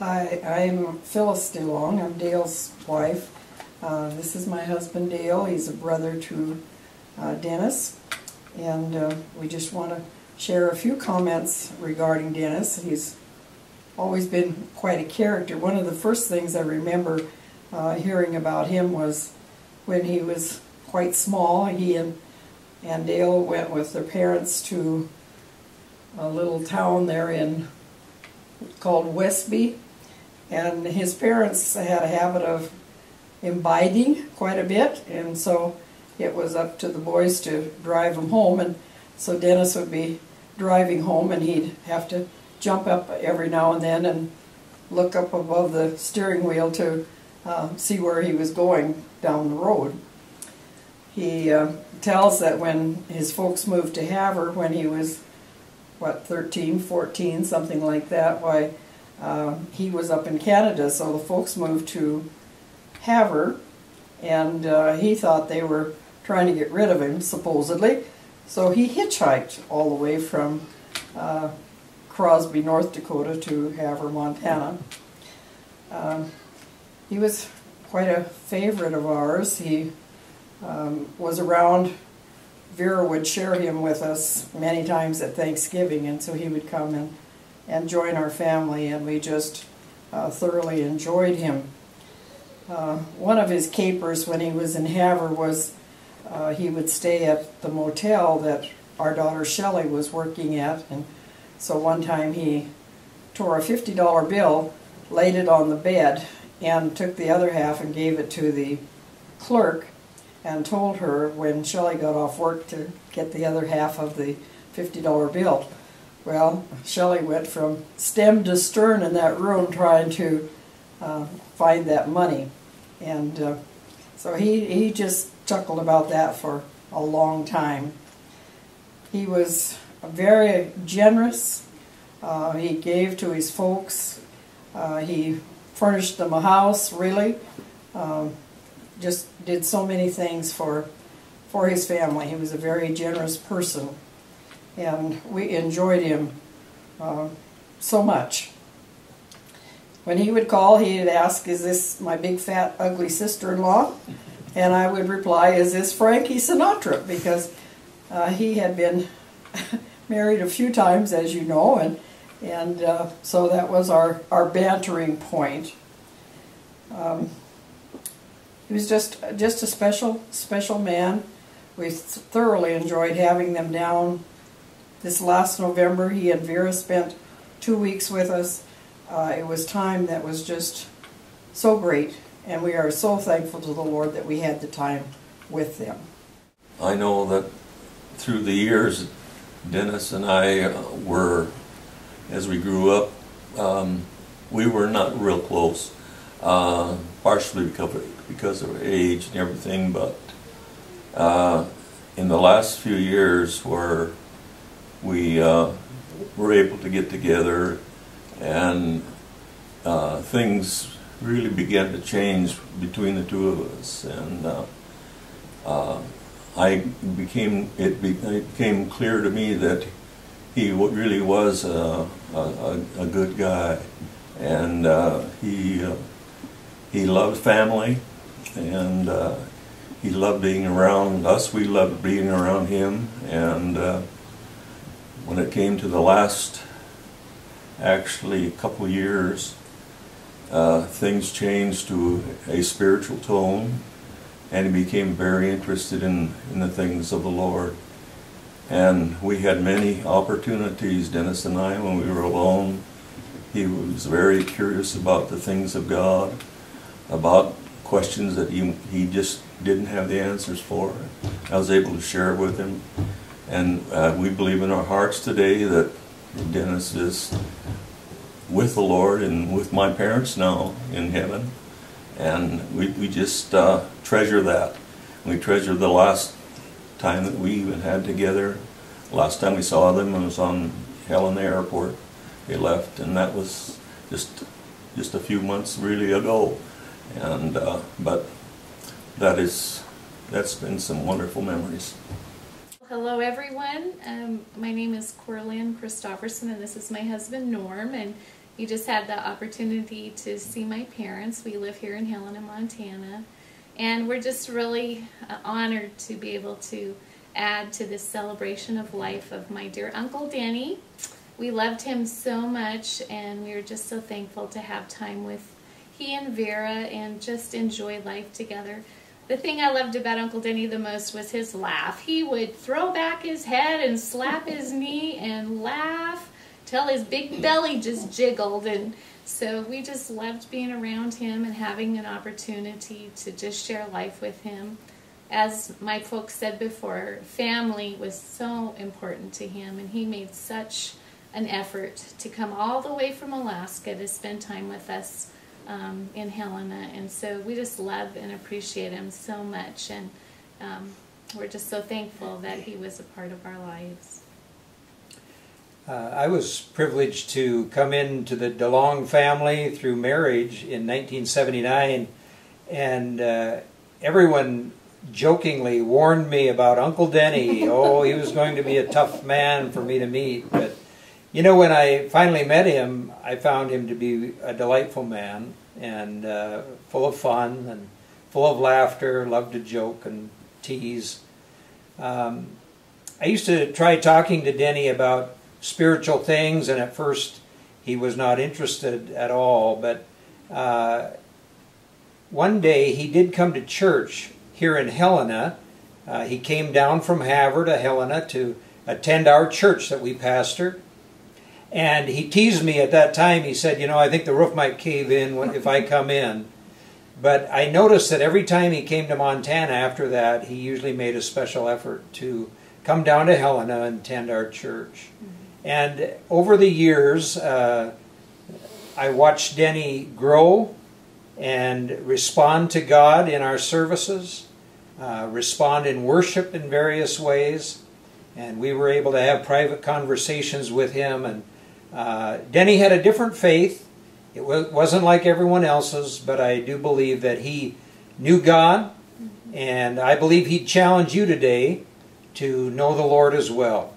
Hi, I'm Phyllis DeLong. I'm Dale's wife. This is my husband Dale. He's a brother to Dennis. And we just want to share a few comments regarding Dennis. He's always been quite a character. One of the first things I remember hearing about him was when he was quite small. He and Dale went with their parents to a little town there called Westby, and his parents had a habit of imbibing quite a bit, and so it was up to the boys to drive him home. And so Dennis would be driving home, and he'd have to jump up every now and then and look up above the steering wheel to see where he was going down the road. He tells that when his folks moved to Havre when he was, 13, 14, something like that, he was up in Canada, so the folks moved to Havre, and he thought they were trying to get rid of him, supposedly, so he hitchhiked all the way from Crosby, North Dakota to Havre, Montana. He was quite a favorite of ours. He was around. Vera would share him with us many times at Thanksgiving, and so he would come and join our family, and we just thoroughly enjoyed him. One of his capers when he was in Havre was he would stay at the motel that our daughter Shelley was working at, and so one time he tore a $50 bill, laid it on the bed, and took the other half and gave it to the clerk, and told her when Shelley got off work to get the other half of the $50 bill. Well, Shelley went from stem to stern in that room trying to find that money. And so he just chuckled about that for a long time. He was very generous. He gave to his folks. He furnished them a house, really. Just did so many things for his family. He was a very generous person, and we enjoyed him so much. When he would call, he'd ask, "Is this my big fat ugly sister-in-law?" And I would reply, "Is this Frankie Sinatra?" Because he had been married a few times, as you know, and so that was our bantering point. He was just a special man. We thoroughly enjoyed having them down. This last November, he and Vera spent 2 weeks with us. It was time that was just so great, and we are so thankful to the Lord that we had the time with them. I know that through the years, Dennis and I were, as we grew up, we were not real close, partially because of age and everything, but in the last few years where we were able to get together, and things really began to change between the two of us, and it became clear to me that he really was a good guy, and he loved family, and he loved being around us. We loved being around him. And when it came to the last, actually, couple of years, things changed to a spiritual tone, and he became very interested in the things of the Lord. And we had many opportunities, Dennis and I, when we were alone. He was very curious about the things of God, about questions that he just didn't have the answers for. I was able to share with him, and we believe in our hearts today that Dennis is with the Lord and with my parents now in heaven, and we just treasure that. We treasure the last time that we even had together. Last time we saw them, it was on Helena Airport. They left, and that was just a few months really ago. And but that's been some wonderful memories. Hello everyone, my name is Corlin Christofferson, and this is my husband Norm, and we just had the opportunity to see my parents. We live here in Helena, Montana, and we're just really honored to be able to add to this celebration of life of my dear Uncle Denny. We loved him so much, and we were just so thankful to have time with he and Vera and just enjoy life together. The thing I loved about Uncle Denny the most was his laugh. He would throw back his head and slap his knee and laugh till his big belly just jiggled. And so we just loved being around him and having an opportunity to just share life with him. As my folks said before, family was so important to him, and he made such an effort to come all the way from Alaska to spend time with us in Helena. And so we just love and appreciate him so much, and we're just so thankful that he was a part of our lives. I was privileged to come into the DeLong family through marriage in 1979, and everyone jokingly warned me about Uncle Denny. Oh, he was going to be a tough man for me to meet. But you know, when I finally met him, I found him to be a delightful man, and full of fun and full of laughter, loved to joke and tease. I used to try talking to Denny about spiritual things, and at first he was not interested at all, but one day he did come to church here in Helena. He came down from Havre to Helena to attend our church that we pastor. And he teased me at that time. He said, you know, I think the roof might cave in if I come in. But I noticed that every time he came to Montana after that, he usually made a special effort to come down to Helena and attend our church. And over the years, I watched Denny grow and respond to God in our services, respond in worship in various ways. And we were able to have private conversations with him. And Denny had a different faith. It wasn't like everyone else's, but I do believe that he knew God, and I believe he'd challenge you today to know the Lord as well.